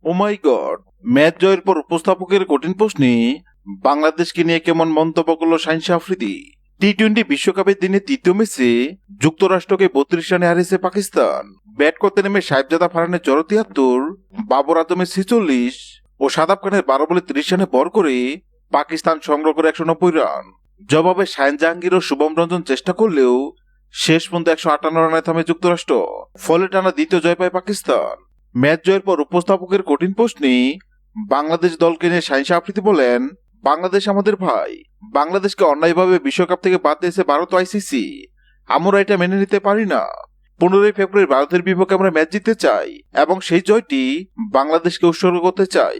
ও মাই god, match জয়ের পর উপস্থাপকের কঠিন প্রশ্নে বাংলাদেশকে নিয়ে কেমন মন্তব্য করলো শাহিন আফ্রিদি। টি-20 বিশ্বকাপের দিনে তৃতীয় ম্যাচে যুক্তরাষ্ট্রকে 32 রানে হারিয়েছে পাকিস্তান। ব্যাট করতে নেমে সাহেবজাদা ফারহানের 74, বাবর আজমের 46 ও সাদাব খানের 12 বলে 30 রানে বর করে পাকিস্তান সংগ্রহ করে 190 রান। জবাবে শাহিন জাহাঙ্গীর ও শুভম রঞ্জন চেষ্টা করলেও শেষ পর্যন্ত 158 রানে থামে যুক্তরাষ্ট্র। ফলে টানা দ্বিতীয় জয় পায় পাকিস্তান। ম্যাচ জয়ের পর উপস্থাপকের কঠিন প্রশ্নে বাংলাদেশ দলকে নিয়ে শাহিন আফ্রিদি বলেন, বাংলাদেশ আমাদের ভাই। বাংলাদেশকে অন্যায়ভাবে বিশ্বকাপ থেকে বাদ দিয়েছে ভারত ও আইসিসি। আমরা এটা মেনে নিতে পারি না। 15 ফেব্রুয়ারি ভারতের বিপক্ষে আমরা ম্যাচ জিততে চাই এবং সেই জয়টি বাংলাদেশকে উৎসর্গ করতে চাই।